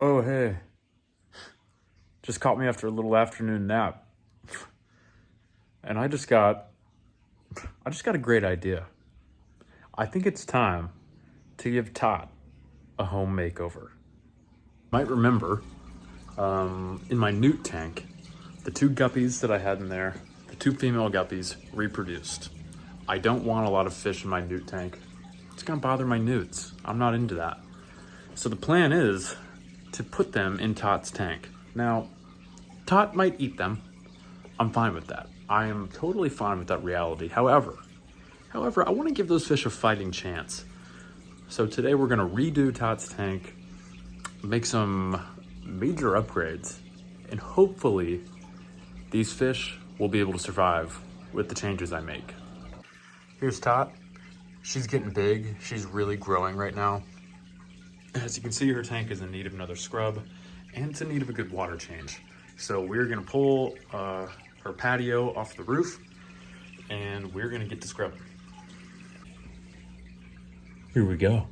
Oh, hey. Just caught me after a little afternoon nap. And I just got a great idea. I think it's time to give Tot a home makeover. Might remember, in my newt tank, the two guppies that I had in there, the two female guppies reproduced. I don't want a lot of fish in my newt tank. It's gonna bother my newts. I'm not into that. So the plan is to put them in Tot's tank. Now, Tot might eat them. I'm fine with that. I am totally fine with that reality. However, I want to give those fish a fighting chance. So today we're gonna redo Tot's tank, make some major upgrades, and hopefully these fish will be able to survive with the changes I make. Here's Tot. She's getting big. She's really growing right now. As you can see, her tank is in need of another scrub, and it's in need of a good water change. So we're gonna pull her patio off the roof, and we're gonna get to scrubbing. Here we go.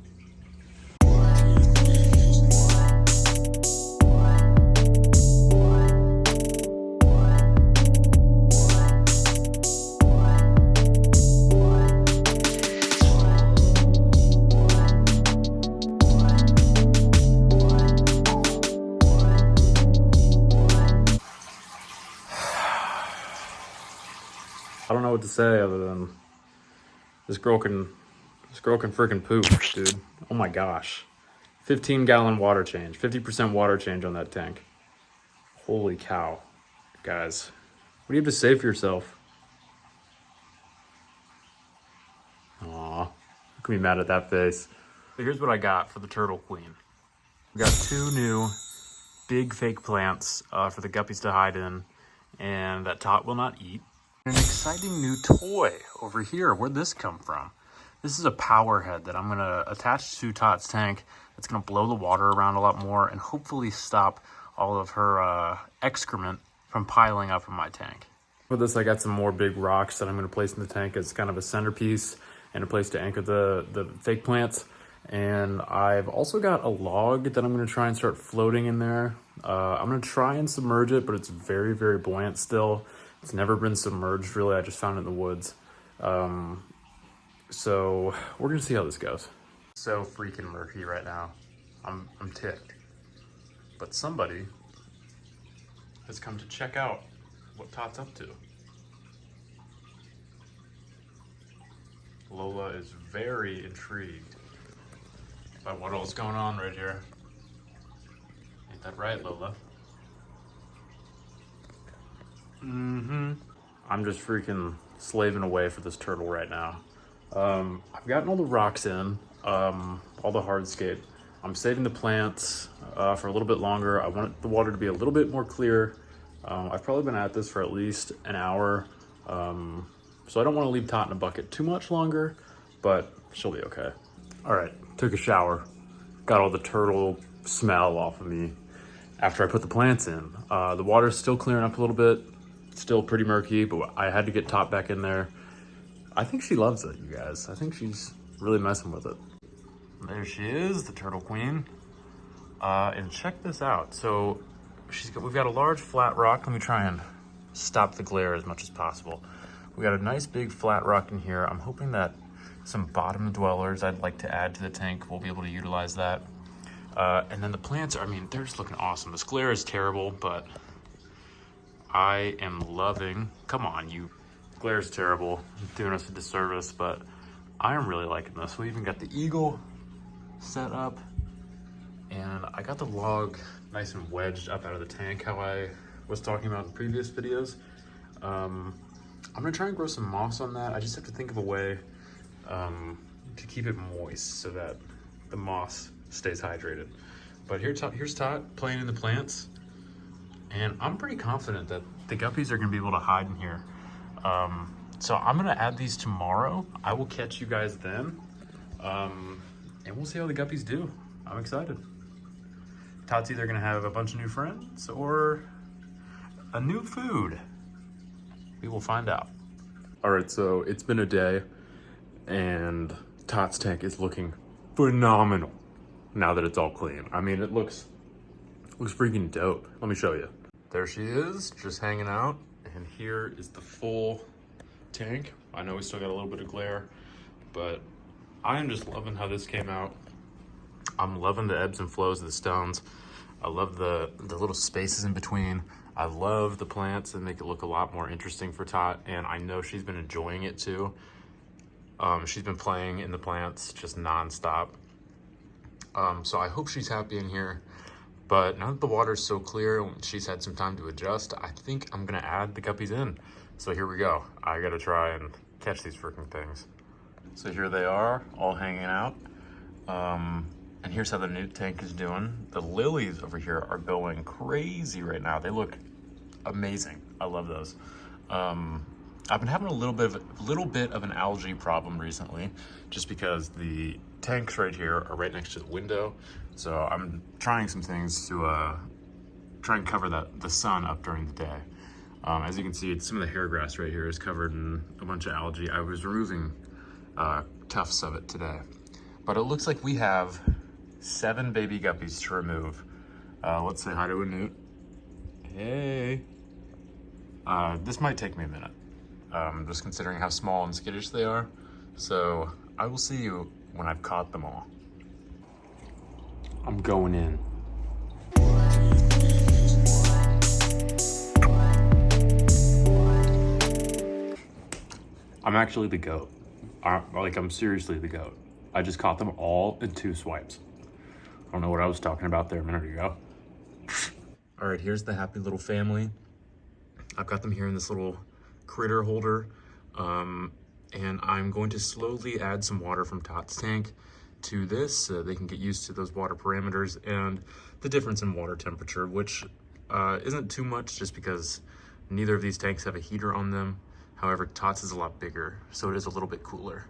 I don't know what to say other than this girl can freaking poop, dude. Oh my gosh. 15-gallon water change, 50% water change on that tank. Holy cow. Guys, what do you have to say for yourself? Aw, you can be mad at that face. So here's what I got for the turtle queen. We got two new big fake plants for the guppies to hide in, and that Tot will not eat. An exciting new toy over here. Where'd this come from? This is a power head that I'm gonna attach to Tot's tank. It's gonna blow the water around a lot more and hopefully stop all of her excrement from piling up in my tank. For this, I got some more big rocks that I'm gonna place in the tank as kind of a centerpiece and a place to anchor the fake plants. And I've also got a log that I'm gonna try and start floating in there. I'm gonna try and submerge it, but it's very, very buoyant still. It's never been submerged, really. I just found it in the woods. So we're gonna see how this goes. So freaking murky right now. I'm ticked. But somebody has come to check out what Tot's up to. Lola is very intrigued by what all's going on right here. Ain't that right, Lola? I'm just freaking slaving away for this turtle right now. I've gotten all the rocks in, all the hardscape. I'm saving the plants for a little bit longer. I want the water to be a little bit more clear. I've probably been at this for at least an hour. So I don't want to leave Tot in a bucket too much longer, but she'll be okay. All right, took a shower. Got all the turtle smell off of me after I put the plants in. The water's still clearing up a little bit. Still pretty murky, but I had to get Tot back in there. I think she loves it, you guys. I think she's really messing with it. There she is, the turtle queen. And check this out. So we've got a large flat rock. Let me try and stop the glare as much as possible. We got a nice big flat rock in here. I'm hoping that some bottom dwellers I'd like to add to the tank will be able to utilize that. And then the plants, I mean, they're just looking awesome. This glare is terrible, but I am loving, come on, you, glare's terrible, doing us a disservice, but I am really liking this. We even got the eagle set up, and I got the log nice and wedged up out of the tank, how I was talking about in previous videos. I'm gonna try and grow some moss on that. I just have to think of a way to keep it moist so that the moss stays hydrated. But here's Tot playing in the plants. And I'm pretty confident that the guppies are gonna be able to hide in here. So I'm gonna add these tomorrow. I will catch you guys then. And we'll see how the guppies do. I'm excited. Tot's either gonna have a bunch of new friends or a new food. We will find out. All right, so it's been a day and Tot's tank is looking phenomenal now that it's all clean. I mean, it looks Looks freaking dope. Let me show you. There she is, just hanging out. And here is the full tank. I know we still got a little bit of glare, but I am just loving how this came out. I'm loving the ebbs and flows of the stones. I love the little spaces in between. I love the plants that make it look a lot more interesting for Tot, and I know she's been enjoying it too. She's been playing in the plants just nonstop. So I hope she's happy in here. But now that the water's so clear and she's had some time to adjust, I think I'm gonna add the guppies in. So here we go. I gotta try and catch these freaking things. So here they are, all hanging out. And here's how the newt tank is doing. The lilies over here are going crazy right now. They look amazing. I love those. I've been having a little bit of an algae problem recently, just because the tanks right here are right next to the window. So I'm trying some things to try and cover the sun up during the day. As you can see, some of the hair grass right here is covered in a bunch of algae. I was removing tufts of it today. But it looks like we have 7 baby guppies to remove. Let's say hi to a newt. Hey. This might take me a minute, just considering how small and skittish they are. So I will see you when I've caught them all. I'm going in. I'm actually the goat. I'm seriously the goat. I just caught them all in 2 swipes. I don't know what I was talking about there a minute ago. All right, here's the happy little family. I've got them here in this little critter holder. And I'm going to slowly add some water from Tot's tank to this so they can get used to those water parameters and the difference in water temperature, which isn't too much just because neither of these tanks have a heater on them. However, Tot's is a lot bigger, so it is a little bit cooler.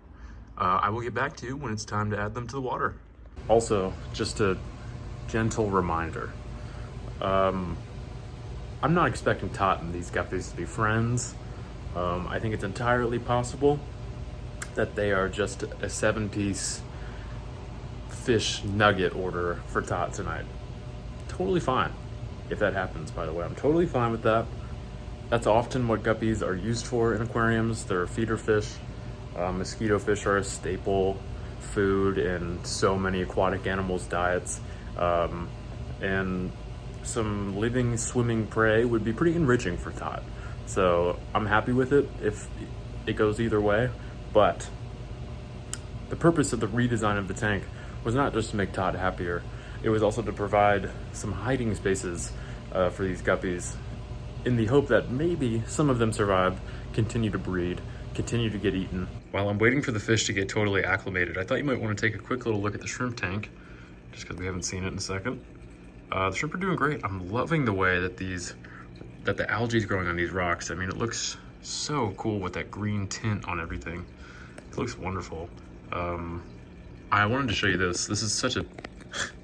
I will get back to you when it's time to add them to the water. Also, just a gentle reminder. I'm not expecting Tot and these guppies to be friends. I think it's entirely possible that they are just a 7-piece fish nugget order for Tot tonight. Totally fine if that happens, by the way. I'm totally fine with that. That's often what guppies are used for in aquariums. They're feeder fish. Mosquito fish are a staple food in so many aquatic animals' diets. And some living, swimming prey would be pretty enriching for Tot. So I'm happy with it if it goes either way. But the purpose of the redesign of the tank was not just to make Tot happier. It was also to provide some hiding spaces for these guppies in the hope that maybe some of them survive, continue to breed, continue to get eaten. While I'm waiting for the fish to get totally acclimated, I thought you might want to take a quick little look at the shrimp tank, just because we haven't seen it in a second. The shrimp are doing great. I'm loving the way that the algae is growing on these rocks. I mean, it looks so cool with that green tint on everything. It looks wonderful. I wanted to show you this. This is such a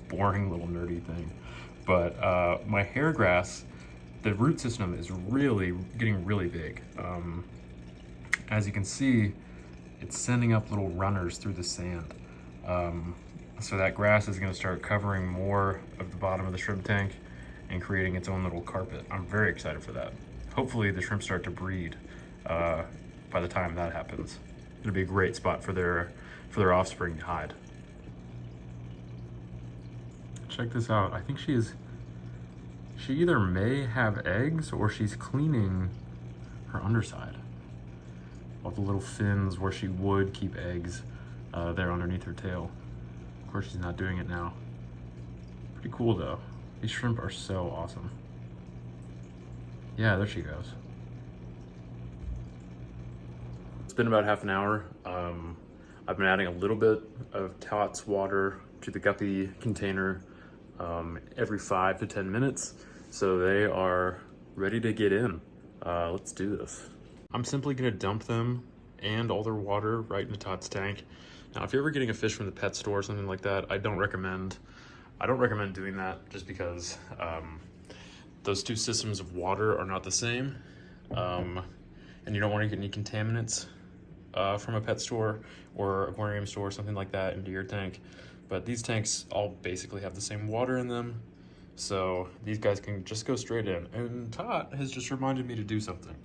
boring little nerdy thing, but my hair grass, the root system is really getting really big. As you can see, it's sending up little runners through the sand. So that grass is gonna start covering more of the bottom of the shrimp tank and creating its own little carpet. I'm very excited for that. Hopefully the shrimp start to breed by the time that happens. It'll be a great spot for their offspring to hide. Check this out. I think she either may have eggs or she's cleaning her underside. All the little fins where she would keep eggs there underneath her tail. Of course, she's not doing it now. Pretty cool though. These shrimp are so awesome. Yeah, there she goes. It's been about half an hour. I've been adding a little bit of Tot's water to the guppy container every 5 to 10 minutes. So they are ready to get in. Let's do this. I'm simply gonna dump them and all their water right into Tot's tank. Now, if you're ever getting a fish from the pet store or something like that, I don't recommend doing that just because those two systems of water are not the same. And you don't want to get any contaminants from a pet store or aquarium store or something like that into your tank. But these tanks all basically have the same water in them. So these guys can just go straight in. And Tot has just reminded me to do something.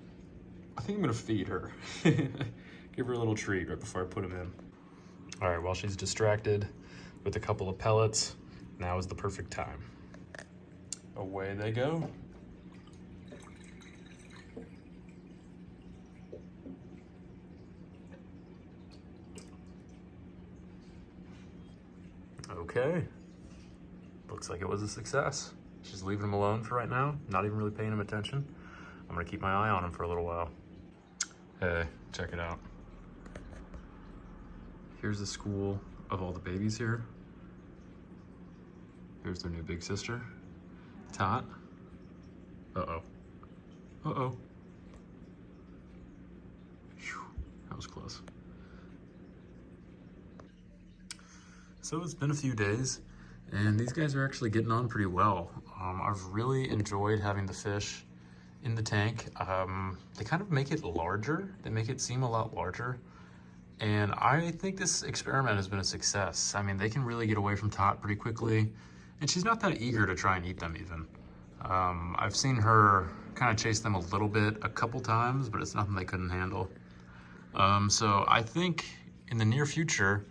I think I'm gonna feed her. Give her a little treat right before I put him in. All right, while she's distracted with a couple of pellets, now is the perfect time. Away they go. Okay, looks like it was a success. She's leaving him alone for right now, not even really paying him attention. I'm gonna keep my eye on him for a little while. Hey, check it out. Here's the school of all the babies here. Here's their new big sister, Tot. Uh-oh. Uh-oh. Phew, that was close. So it's been a few days, and these guys are actually getting on pretty well. I've really enjoyed having the fish in the tank. They kind of make it larger. They make it seem a lot larger. And I think this experiment has been a success. I mean, they can really get away from Tot pretty quickly, and she's not that eager to try and eat them even. I've seen her kind of chase them a little bit a couple times, but it's nothing they couldn't handle. So I think in the near future,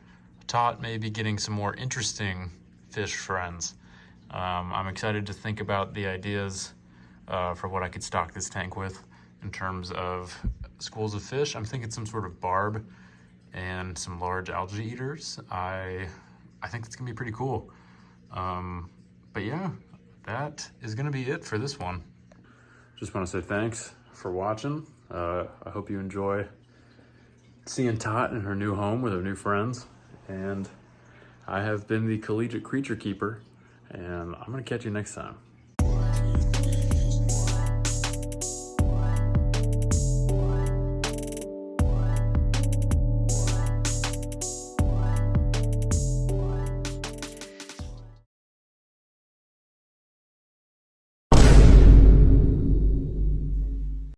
Tot may be getting some more interesting fish friends. I'm excited to think about the ideas for what I could stock this tank with in terms of schools of fish. I'm thinking some sort of barb and some large algae eaters. I think it's gonna be pretty cool. But yeah, that is gonna be it for this one. Just wanna say thanks for watching. I hope you enjoy seeing Tot in her new home with her new friends. And I have been the Collegiate Creature Keeper, and I'm gonna catch you next time.